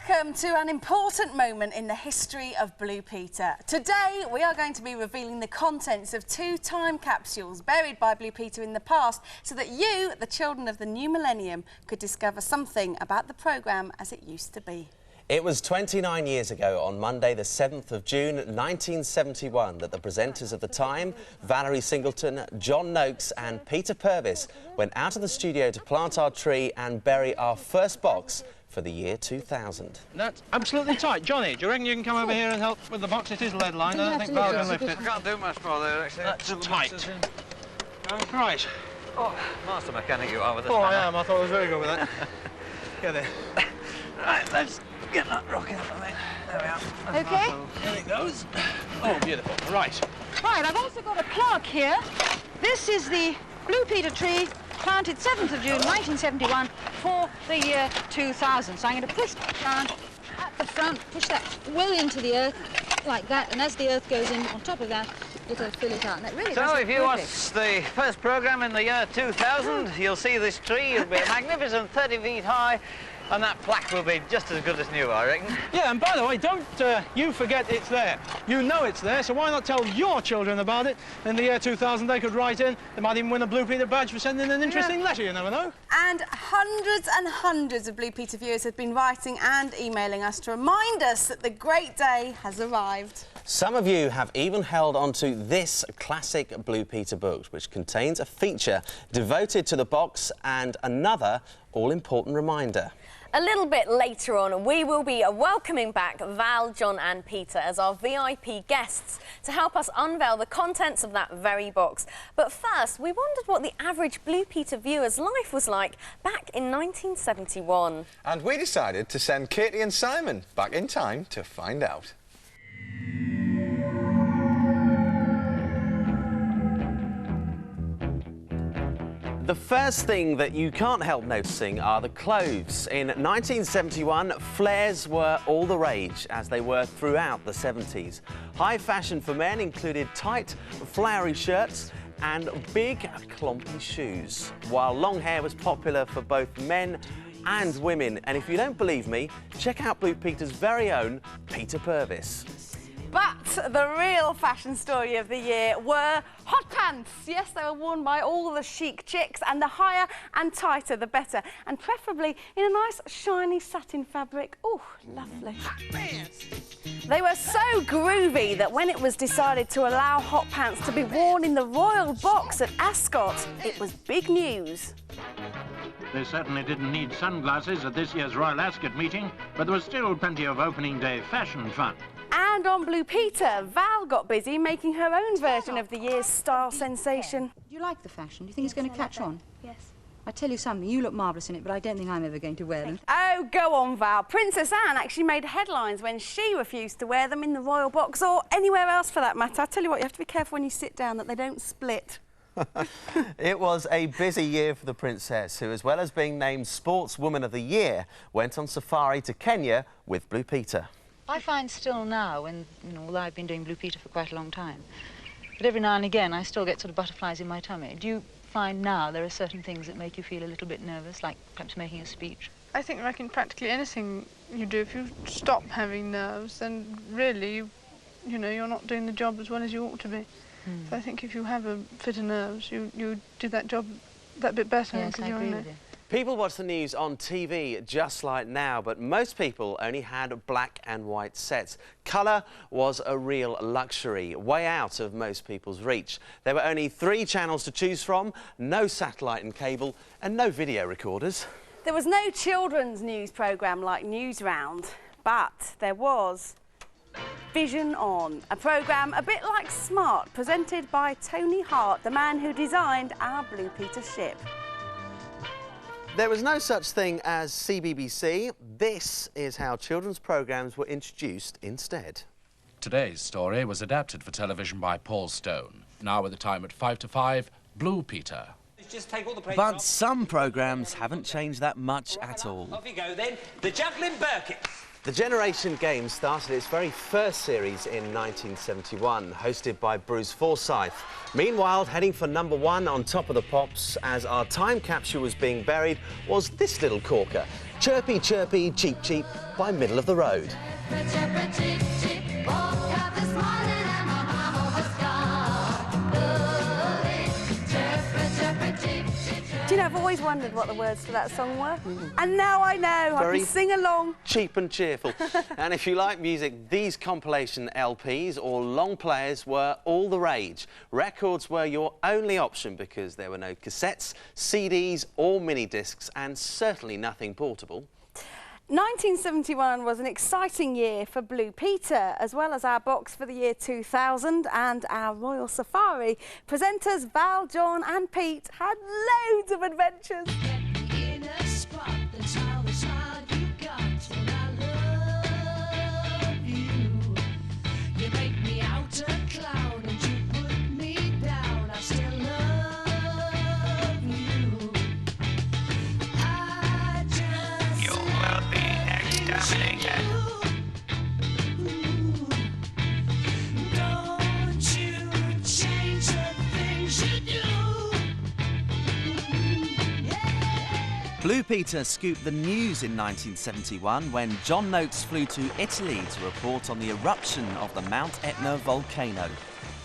Welcome to an important moment in the history of Blue Peter. Today we are going to be revealing the contents of 2 time capsules buried by Blue Peter in the past so that you, the children of the new millennium, could discover something about the programme as it used to be. It was 29 years ago, on Monday the 7th of June 1971, that the presenters of the time, Valerie Singleton, John Noakes and Peter Purvis, went out of the studio to plant our tree and bury our first box for the year 2000. That's absolutely tight. Johnny, do you reckon you can come over here and help with the box? It is lead lined. I don't think Val can lift it. I can't do much more there, actually. That's tight. Right. Oh, master mechanic you are with this. Oh, I am. I thought I was very good with that. Get there. Right, let's get that rocking up, I think. There we are. OK. There it goes. Oh, beautiful. Right. Right, I've also got a plaque here. This is the Blue Peter tree planted 7th of June 1971 for the year 2000. So I'm going to push that down at the front, push that well into the earth like that, and as the earth goes in on top of that, it'll fill it out. And it really So if you watch the first programme in the year 2000, you'll see this tree. It'll be a magnificent 30 feet high, and that plaque will be just as good as new, I reckon. Yeah, and by the way, don't you forget it's there. You know it's there, so why not tell your children about it? In the year 2000, they could write in. They might even win a Blue Peter badge for sending an interesting letter, you never know. And hundreds of Blue Peter viewers have been writing and emailing us to remind us that the great day has arrived. Some of you have even held onto this classic Blue Peter book, which contains a feature devoted to the box and another all-important reminder. A little bit later on, we will be welcoming back Val, John and Peter as our VIP guests to help us unveil the contents of that very box. But first, we wondered what the average Blue Peter viewer's life was like back in 1971. And we decided to send Katie and Simon back in time to find out. The first thing that you can't help noticing are the clothes. In 1971, flares were all the rage, as they were throughout the 70s. High fashion for men included tight, flowery shirts and big, clumpy shoes, while long hair was popular for both men and women. And if you don't believe me, check out Blue Peter's very own Peter Purvis. But the real fashion story of the year were hot pants. Yes, they were worn by all the chic chicks, and the higher and tighter the better, and preferably in a nice shiny satin fabric. Oh, lovely. Hot pants. They were so groovy that when it was decided to allow hot pants to be worn in the royal box at Ascot, it was big news. They certainly didn't need sunglasses at this year's Royal Ascot meeting, but there was still plenty of opening day fashion fun. And on Blue Peter, Val got busy making her own version of the year's style sensation. Do you like the fashion? Do you think it's going to catch on? Yes. I tell you something, you look marvellous in it, but I don't think I'm ever going to wear them. Oh, go on, Val. Princess Anne actually made headlines when she refused to wear them in the royal box, or anywhere else for that matter. I tell you what, you have to be careful when you sit down that they don't split. It was a busy year for the princess, who, as well as being named Sportswoman of the Year, went on safari to Kenya with Blue Peter. I find still now, when, although I've been doing Blue Peter for quite a long time, but every now and again I still get sort of butterflies in my tummy. Do you find now there are certain things that make you feel a little bit nervous, like perhaps making a speech? I think practically anything you do, if you stop having nerves, then really, you're not doing the job as well as you ought to be. So I think if you have a fit of nerves, you do that job that bit better. Yes, I agree with you. People watch the news on TV just like now, but most people only had black and white sets. Colour was a real luxury, way out of most people's reach. There were only 3 channels to choose from, no satellite and cable, and no video recorders. There was no children's news programme like Newsround, but there was Vision On, a programme a bit like Smart, presented by Tony Hart, the man who designed our Blue Peter ship. There was no such thing as CBBC. This is how children's programmes were introduced instead. Today's story was adapted for television by Paul Stone. Now with the time at 5 to 5, Blue Peter. But some programmes haven't changed that much at all. Off you go then, the Juggling Birkets. The Generation Game started its very first series in 1971, hosted by Bruce Forsyth. Meanwhile, heading for #1 on Top of the Pops as our time capsule was being buried was this little corker. Chirpy, chirpy, cheep, cheep by Middle of the Road. Do you know, I've always wondered what the words to that song were. And now I know. I can sing along. Cheap and cheerful. And if you like music, these compilation LPs or long players were all the rage. Records were your only option because there were no cassettes, CDs or mini discs, and certainly nothing portable. 1971 was an exciting year for Blue Peter, as well as our box for the year 2000 and our Royal Safari. Presenters Val, John and Pete had loads of adventures. Blue Peter scooped the news in 1971 when John Noakes flew to Italy to report on the eruption of the Mount Etna volcano.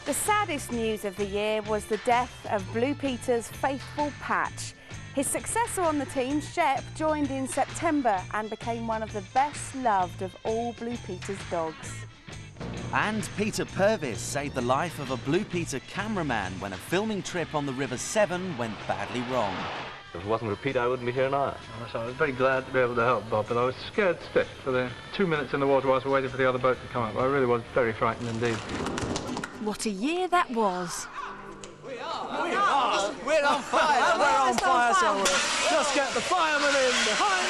The saddest news of the year was the death of Blue Peter's faithful Patch. His successor on the team, Shep, joined in September and became one of the best loved of all Blue Peter's dogs. And Peter Purvis saved the life of a Blue Peter cameraman when a filming trip on the River Severn went badly wrong. If it wasn't for Peter, I wouldn't be here now. So I was very glad to be able to help Bob, but I was scared stiff for the 2 minutes in the water whilst we waited for the other boat to come up. I really was very frightened indeed. What a year that was. We're on fire! We're on fire somewhere. Just get the firemen in behind.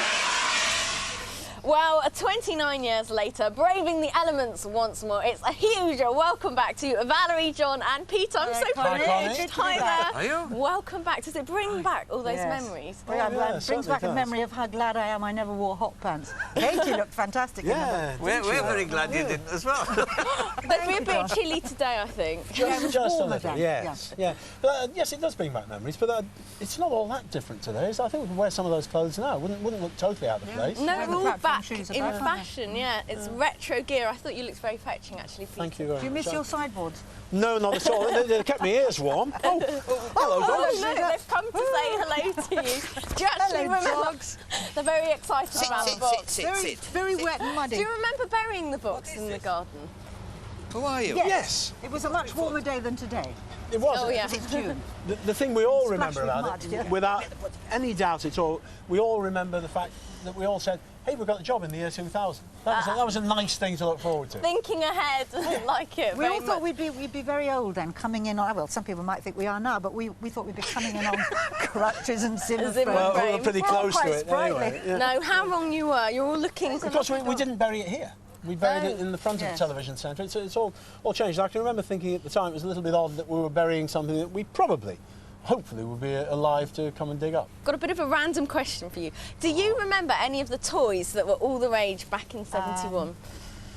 Well, 29 years later, braving the elements once more, it's a huge welcome back to Valerie, John and Peter. I'm so privileged. Hi there. Are you? Welcome back. Does it bring back all those memories? Well, yeah, it brings back a memory of how glad I am I never wore hot pants. Katie looked fantastic in them. We're very glad you didn't as well. It'll be a bit chilly today, I think. Just a little, yes. Yeah. But, yes, it does bring back memories, but it's not all that different today. I think we could wear some of those clothes now. Wouldn't look totally out of place. No, we're all back in fashion, yeah. It's retro gear. I thought you looked very fetching, actually, Peter. Thank you very much. Do you miss your sideboards? No, not at all. They kept my ears warm. Oh, hello, dogs. Oh, no, they've come to say hello to you. Do you actually remember? Dogs. They're very excited about the box. Very wet and muddy. Do you remember burying the box in the garden? Who are you? Yes. It was a much warmer day than today. It was. Oh, yeah. It's June. The thing we all remember with about mud, it, yeah. without any doubt at all, we all remember the fact that we all said, hey, we got the job in the year 2000. That was a nice thing to look forward to. Thinking ahead, like it. We all thought we'd be very old then, coming in on, well, some people might think we are now, but we thought we'd be coming in on crutches and Zimmer frames. Well, we were pretty close to it anyway. Yeah. No, how wrong you were. You're all looking... Because we didn't bury it here. We buried it in the front of the television centre. It's all changed. I can remember thinking at the time it was a little bit odd that we were burying something that we probably, hopefully, would be alive to come and dig up. Got a bit of a random question for you. Do you remember any of the toys that were all the rage back in 71?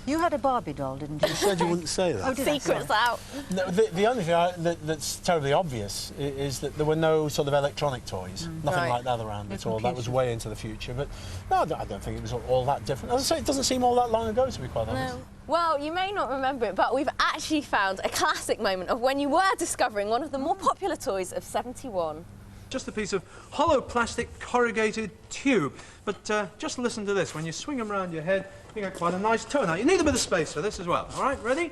You had a Barbie doll, didn't you? You said you wouldn't say that. Oh, did I? Secrets out. No, the only thing that's terribly obvious is that there were no sort of electronic toys. Nothing like that around at all. That was way into the future. But no, I don't think it was all that different. As I say, it doesn't seem all that long ago, to be quite honest. No. Well, you may not remember it, but we've actually found a classic moment of when you were discovering one of the more popular toys of 71. Just a piece of hollow plastic corrugated tube. But just listen to this. When you swing them around your head, you get quite a nice tone out. You need a bit of space for this as well. All right, ready?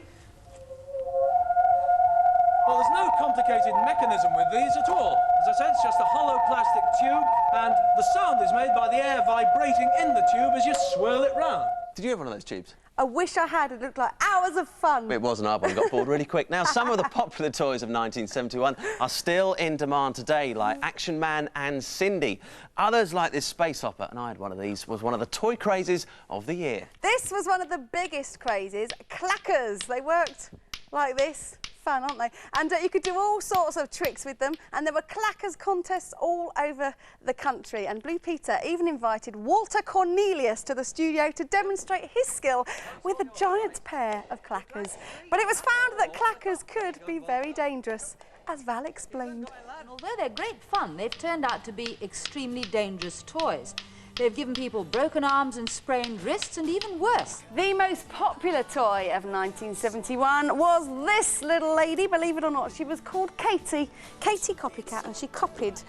Well, there's no complicated mechanism with these at all. As I said, it's just a hollow plastic tube, and the sound is made by the air vibrating in the tube as you swirl it round. Did you have one of those tubes? I wish I had. It looked like hours of fun. It wasn't. Our one got bored really quick. Now, some of the popular toys of 1971 are still in demand today, like Action Man and Cindy. Others, like this space hopper, and I had one of these, was one of the toy crazes of the year. This was one of the biggest crazes, clackers. They worked like this. Fun, aren't they? And you could do all sorts of tricks with them, and there were clackers contests all over the country, and Blue Peter even invited Walter Cornelius to the studio to demonstrate his skill with a giant pair of clackers. But it was found that clackers could be very dangerous, as Val explained. Although they're great fun, they've turned out to be extremely dangerous toys. They've given people broken arms and sprained wrists and even worse. The most popular toy of 1971 was this little lady, believe it or not. She was called Katie. Katie Copycat, and she copied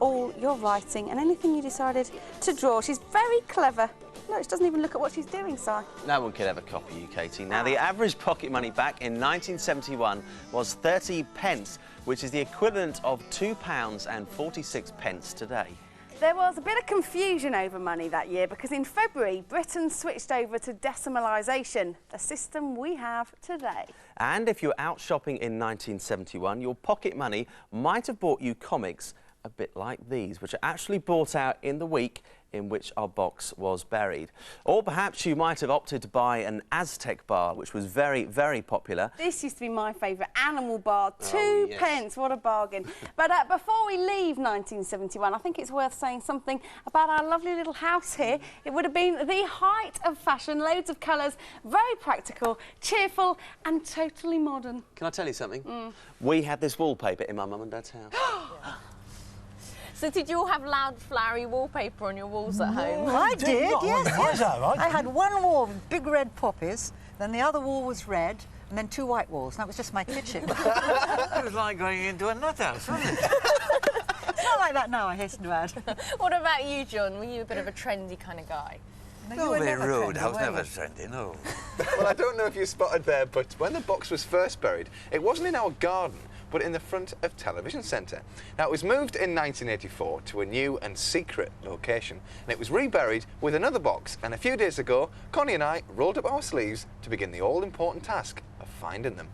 all your writing and anything you decided to draw. She's very clever. No, she doesn't even look at what she's doing, Si. No one could ever copy you, Katie. Now, the average pocket money back in 1971 was 30 pence, which is the equivalent of £2.46 today. There was a bit of confusion over money that year because in February, Britain switched over to decimalisation, the system we have today. And if you were out shopping in 1971, your pocket money might have bought you comics a bit like these, which are actually brought out in the week in which our box was buried. Or perhaps you might have opted to buy an Aztec bar, which was very, very popular. This used to be my favourite animal bar, 2 pence, what a bargain. But before we leave 1971, I think it's worth saying something about our lovely little house here. It would have been the height of fashion, loads of colours, very practical, cheerful and totally modern. Can I tell you something? We had this wallpaper in my mum and dad's house. So did you all have loud, flowery wallpaper on your walls at home? I did, yes. I had one wall with big red poppies, then the other wall was red, and then 2 white walls. That was just my kitchen. It was like going into a nut house, wasn't it? It's not like that now, I hasten to add. What about you, John? Were you a bit of a trendy kind of guy? No, very rude. I was never trendy, no. Well, I don't know if you spotted there, but when the box was first buried, it wasn't in our garden, but in the front of Television Centre. Now, it was moved in 1984 to a new and secret location, and it was reburied with another box. And a few days ago, Connie and I rolled up our sleeves to begin the all-important task of finding them.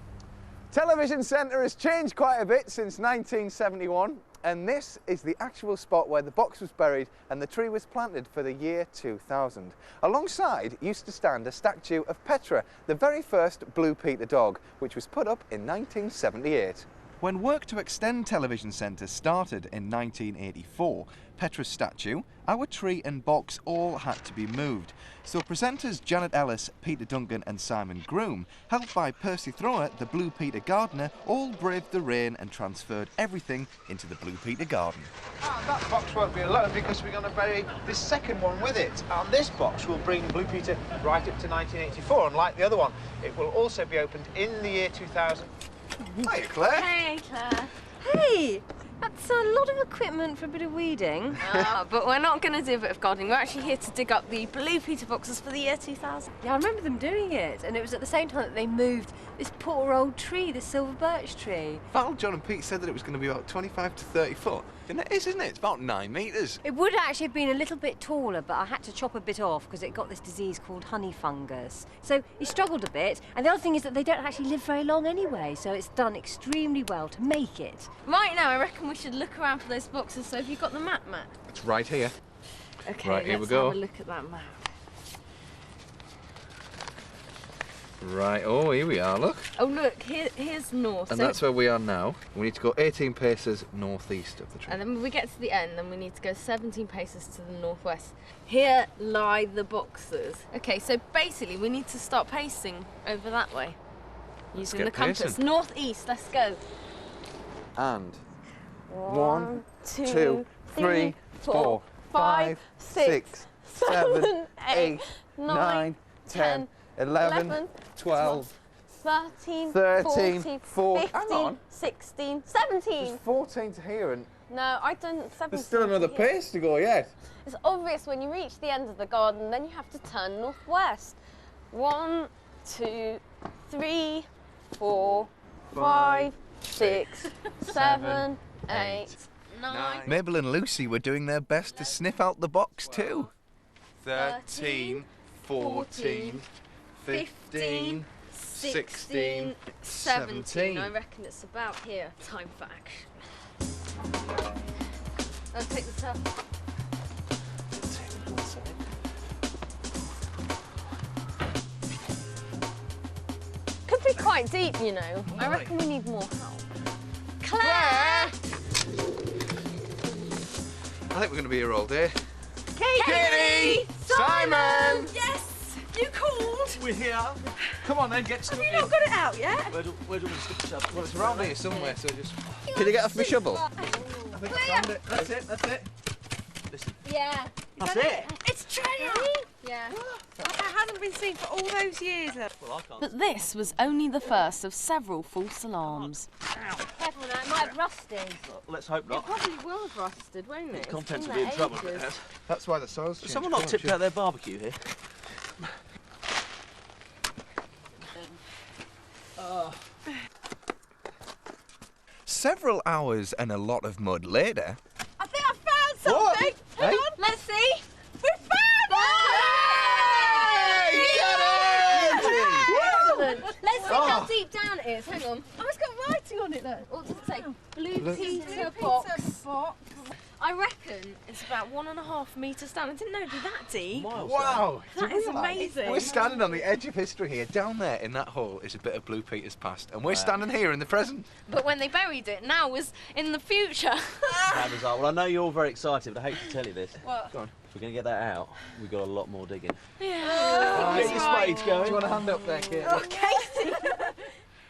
Television Centre has changed quite a bit since 1971. And this is the actual spot where the box was buried and the tree was planted for the year 2000. Alongside used to stand a statue of Petra, the very first Blue Peter dog, which was put up in 1978. When work to extend Television Centre started in 1984, Petra's statue, our tree and box all had to be moved. So presenters Janet Ellis, Peter Duncan and Simon Groom, helped by Percy Thrower, the Blue Peter gardener, all braved the rain and transferred everything into the Blue Peter garden. That box won't be alone because we're going to bury this second one with it. And this box will bring Blue Peter right up to 1984, unlike the other one. It will also be opened in the year 2000. Hiya, Claire. Hey, Claire. Hey! That's a lot of equipment for a bit of weeding. But we're not going to do a bit of gardening. We're actually here to dig up the Blue Peter boxes for the year 2000. Yeah, I remember them doing it, and it was at the same time that they moved this poor old tree, the silver birch tree. Val, John and Pete said that it was going to be about 25 to 30 foot. And it is, isn't it? It's about 9 metres. It would actually have been a little bit taller, but I had to chop a bit off because it got this disease called honey fungus. So he struggled a bit, and the other thing is that they don't actually live very long anyway, so it's done extremely well to make it. Right now, I reckon we should look around for those boxes. So have you got the map, Matt? It's right here. Okay, right, here we let's go. have a look at that map. Right, oh, here we are, look. Oh, look, here's north. And so that's where we are now. We need to go 18 paces northeast of the tree. And then when we get to the end, then we need to go 17 paces to the northwest. Here lie the boxes. Okay, so basically we need to start pacing over that way. Using the compass. Pacing. Northeast, let's go. And 1, 2, 3, 4, 5, 6, 7, 8, 9, 10, 11, 12, 13, 14, 15, 16, 17. There's 14 to here and... No, I've done 17. There's still another pace to go yet. It's obvious when you reach the end of the garden, then you have to turn northwest. 1, 2, 3, 4, 5, 6, 7, 8, 9. Mabel and Lucy were doing their best to sniff out the box too. 13, 14, 15, 16, 17. I reckon it's about here. Time for action. I'll take the towel. Could be quite deep, you know. I reckon we need more help. Claire! I think we're going to be here all day. Katie! Simon! Yes! You called? We're here. Come on then, get stuck Have you not got it out yet? Where do we stick the shovel? Well, it's around here somewhere, so just... Can you get off my shovel? I think I found it. That's it, that's it. Listen. Yeah. That's it. It's treasure! Yeah. It hasn't been seen for all those years. Well, I can't. But this was only the first of several false alarms. Careful now, it might have rusted. Let's hope It not. probably will have rusted, won't it? Contents will It's be in trouble. there ages. That's why the soil's Has changed someone not colour, tipped should- out their barbecue here? Several hours and a lot of mud later. I think I found something. Hang on. Let's see. We found Excellent. Let's see how deep down it is. Hang on. Oh, it's got writing on it though. What does it say? Blue Peter box. I reckon it's about 1.5 metres down. I didn't know it'd be that deep. Wow! That is amazing. We're standing on the edge of history here. Down there in that hole is a bit of Blue Peter's past, and we're standing here in the present. But when they buried it, now was in the future. How bizarre. Well, I know you're all very excited, but I hate to tell you this. What? Go on. If we're going to get that out, we've got a lot more digging. Yeah. Get your spades going. Do you want a hand up there, Kate? Okay.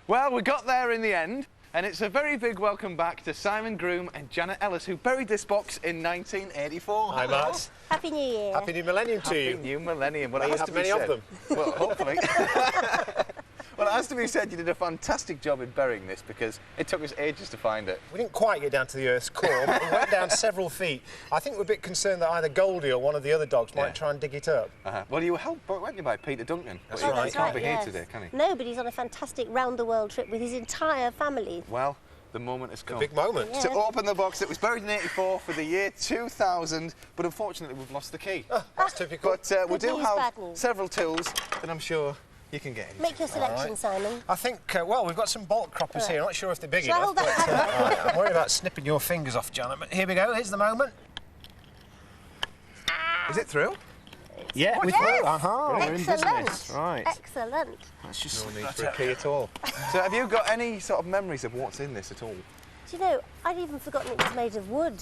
Well, we got there in the end, and it's a very big welcome back to Simon Groom and Janet Ellis, who buried this box in 1984. Hi, Matt. Happy New Year. Happy New Millennium to you. Happy New Millennium. Well, May it you has have to be many of said. them. Well, hopefully. Well, it has to be said you did a fantastic job in burying this because it took us ages to find it. We didn't quite get down to the Earth's core, but we went down several feet. I think we're a bit concerned that either Goldie or one of the other dogs might try and dig it up. Well, you were helped, weren't you, by Peter Duncan? That's Well, right. He can't be yes. here today, can he? No, but he's on a fantastic round-the-world trip with his entire family. Well, the moment has come. big moment. Yeah. To open the box that was buried in 84 for the year 2000, but unfortunately we've lost the key. That's typical. But we Good do news, have bad news. several tools that I'm sure you can get into. Make your selection, right. Simon. I think, well, we've got some bolt croppers here. I'm not sure if they're big Shall I enough. hold that? But, I'm worried about snipping your fingers off, Janet. But here we go. Here's the moment. Is it through? Yeah, we're yes. through. We're in Excellent. business. Right. Excellent. Let's just No need for a key at all. So have you got any sort of memories of what's in this at all? Do you know, I'd even forgotten it was made of wood.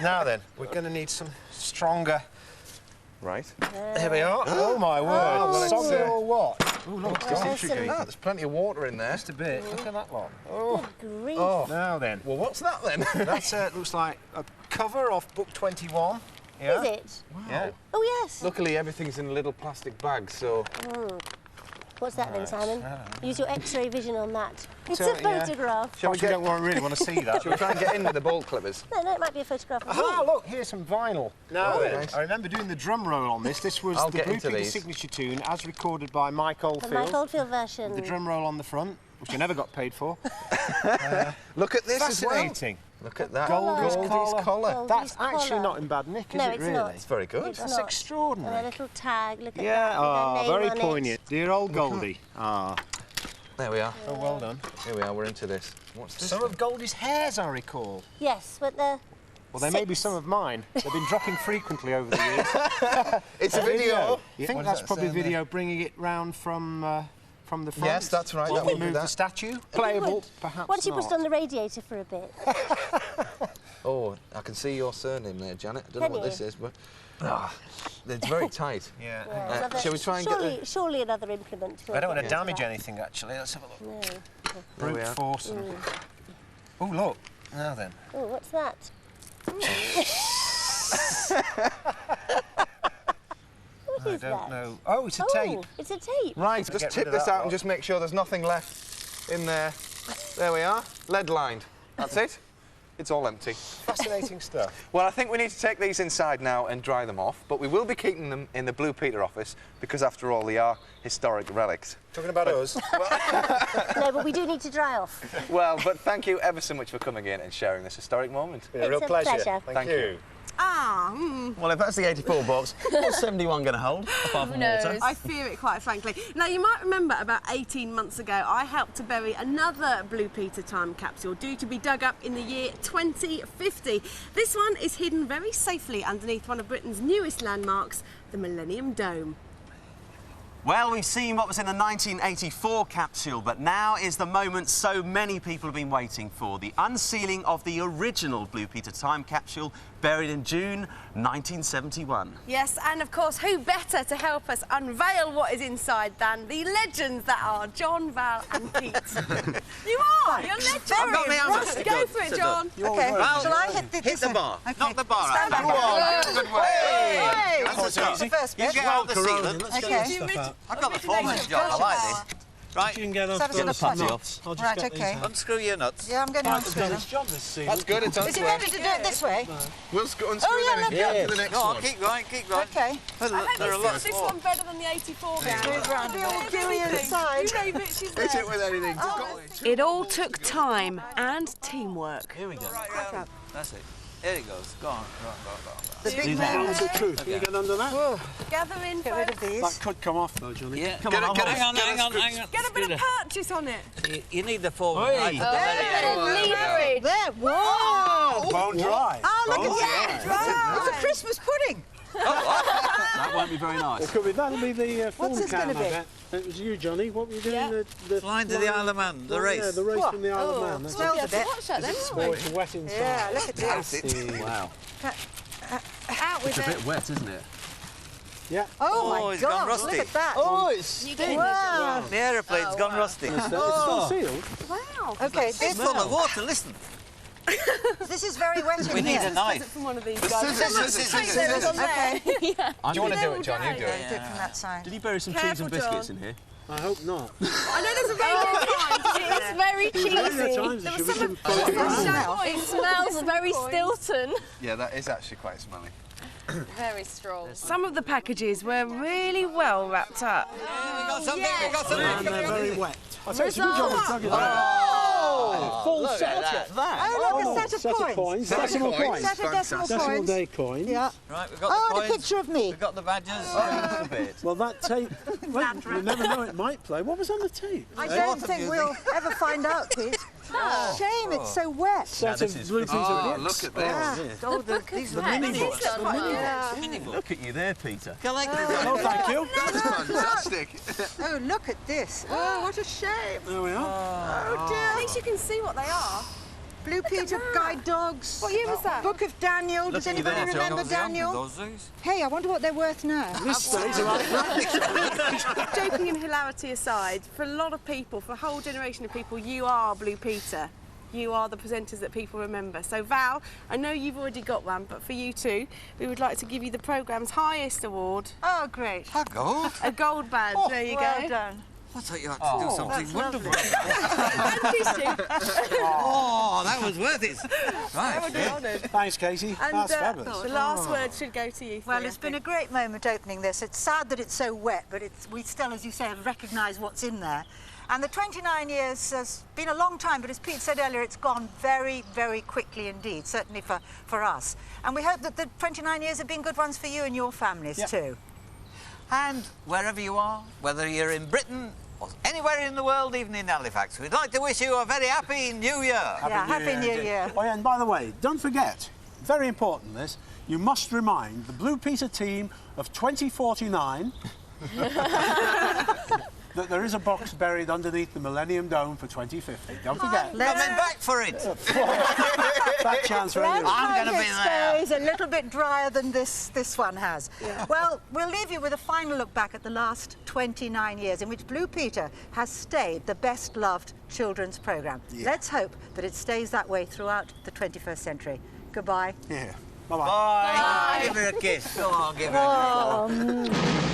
Now then, we're going to need some stronger. Right. Here we are. Oh, my word. well, it's, Solid or what? Oh, look, there's some- Ah, there's plenty of water in there. Just a bit. Look at that one. Oh. Good grief. Oh. Now then. Well, what's that then? That's looks like a cover off book 21. Yeah. Is it? Yeah. Oh, yes. Luckily, everything's in little plastic bags, so... What's that then, Simon? Use your X-ray vision on that. It's So, a yeah. photograph. Shall we You don't really want to see that. Shall we try and get in with the bolt clippers? No, it might be a photograph of Aha, me. look, here's some vinyl. Now Oh, then, nice. I remember doing the drum roll on this. This was I'll the get Blue into Peter these. signature tune as recorded by Mike The Oldfield. Mike Oldfield version. The drum roll on the front, which I never got paid for. Look at this as well. Fascinating. Look at that. Goldie's collar. collar. That's Goldie's actually collar. not in bad nick, is No, it it's really? not. It's very good. It's That's not. extraordinary. And a little tag, look at Yeah, that. with oh, their name very on it. poignant. Dear old Goldie. Ah, There we are. oh, well done. Here we are, we're into this. What's this? Some of Goldie's hairs, I recall. Yes, but the... Well, they may be some of mine. They've been dropping frequently over the years. It's a video. I think that's probably video bringing it round from the front. Yes, that's right, While that we would be move the that. statue. Playable, perhaps Once you not. put it on the radiator for a bit. Oh, I can see your surname there, Janet. I don't Can know what you? this is, but... it's very tight. Yeah. Yeah, another- shall we try and surely, get the... Surely another implement. I don't want to Yeah. damage anything, actually. Let's have a look. No. There we Brute are. force. Oh, look. Now then. Oh, what's that? What I is don't that? know. Oh, it's a tape. It's a tape. Right, Get just rid tip of this that out and lot. just make sure there's nothing left in there. There we are. Lead lined. That's it. It's all empty. Fascinating stuff. Well, I think we need to take these inside now and dry them off, but we will be keeping them in the Blue Peter office because, after all, they are historic relics. Talking about us. No, but we do need to dry off. Well, but thank you ever so much for coming in and sharing this historic moment. Been a real It's a pleasure. pleasure. Thank you. Well, if that's the 84 box, what's 71 going to hold, apart from water? I fear it, quite frankly. Now, you might remember about 18 months ago, I helped to bury another Blue Peter time capsule due to be dug up in the year 2050. This one is hidden very safely underneath one of Britain's newest landmarks, the Millennium Dome. Well, we've seen what was in the 1984 capsule, but now is the moment so many people have been waiting for, the unsealing of the original Blue Peter time capsule buried in June 1971. Yes, and of course, who better to help us unveil what is inside than the legends that are John, Val and Pete. You are! You're legends! I've got my hammer. Go for it, John. Okay, Val, shall I hit the bar. Okay. Knock the bar Stand out. back. Good work. Hey! That's That's the first You bit. get out the sealant. Okay. I've got the foreman's job. I like this. Right. You can get Let's have a the sort of putty nuts. off. Right, okay. Unscrew your nuts. Yeah, I'm going to Right, unscrew them. Job this season. That's good, it's Is it unscrew. better to do it this way? We'll unscrew Oh, yeah, them look, and get to the next No, one. keep going, keep going. Okay. I There are hope lots this more. one better than the 84 guy. Move round. Be all gooey inside. You name it, she's Hit there. it with anything. Just go. It all took time and teamwork. Here we go. That's it. There it goes. Go on, go on, go on, go on. The big man. That's the truth. Can you get under that? Whoa. Gather in, Get rid of folks. these. That could come off though, Johnny. Yeah, Come hang on, on, hang on. Get a bit of purchase on it. You need the foreman. Hey. Right, There. There. Whoa. Bone dry. Oh, look Bone at that. It's a Christmas pudding. That won't be very nice. It could be, that'll be the What's film this can, gonna I be? bet. It was you, Johnny. What were you doing? Yeah. The Flying to the Isle of Man, the race. Yeah, the race What? from the Isle of Man. That's Smells a bit. Watch that then, it. won't we? It's wet inside. Yeah, look at this. Nasty. Wow. Out with It's a it. bit wet, isn't it? Yeah. Oh, Oh, my it's gone God, rusty. look at that. Oh, it's You get Wow. The aeroplane's gone rusty. it's still sealed. Wow. Okay, It's this, full of water, listen. this is very wet in We need here. a Is it knife. from one of these guys? Scissors. Okay. Do you want to do it, John? You do Do it. it from that side. Did you bury some cheese Careful, and biscuits John. in here? I hope not. I know there's a very good time. It's very There are cheesy. times there should be some Oh, floating around. smell. It smells very Stilton. Yeah, that is actually quite smelly. Very strong. Some of the packages were really well wrapped up. We got something, we got something. And they're very wet. I tell you, it's a good job of plugging that. Oh, Full look set. at that. Oh, look, a set of coins. Decimal coins. Set of decimal Decimal coins. day coins. Yeah. Right, we've got Oh, the and a coins. picture of me. We've got the badges. a bit. Well, that tape, well, you never know, it might play. What was on the tape? I don't think we'll ever find out, Pete. Shame, it's so wet. Set of blue pieces Oh, of look at Yeah. this. Oh, These the are mini mini books. Look at you there, Peter. Oh, thank you. That's fantastic. Oh, look at this. Oh, what a shame. There we are. Oh, dear. At least you can see what they are. Blue Peter guide dogs. What year was that? Book of Daniel. Does at you anybody there, John. remember Daniel? Hey, I wonder what they're worth now. This stays right. Joking and hilarity aside, for a lot of people, for a whole generation of people, you are Blue Peter. You are the presenters that people remember. So Val, I know you've already got one, but for you too, we would like to give you the programme's highest award. Oh, great. A gold? A gold badge, there you well go. done. I thought you had to do something wonderful. And Oh, that was worth it. I Right. would be honoured. Thanks, Katie. And That's fabulous. the last word should go to you. Well, three, it's I been a think. great moment opening this. It's sad that it's so wet, but we still, as you say, have recognised what's in there. And the 29 years has been a long time, but as Pete said earlier, it's gone very, very quickly indeed, certainly for us. And we hope that the 29 years have been good ones for you and your families too. And wherever you are, whether you're in Britain or anywhere in the world, even in Halifax, we'd like to wish you a very happy New Year. Happy New Year. Oh, yeah, and by the way, don't forget, very important this, you must remind the Blue Peter team of 2049 that there is a box buried underneath the Millennium Dome for 2050. Don't forget. Coming back for it. Back chance for anyone. I'm going to be there. It's a little bit drier than this one has. Yeah. Well, we'll leave you with a final look back at the last 29 years in which Blue Peter has stayed the best-loved children's programme. Yeah. Let's hope that it stays that way throughout the 21st century. Goodbye. Yeah. Bye-bye. Bye. Give her a kiss. Go on, give her a kiss.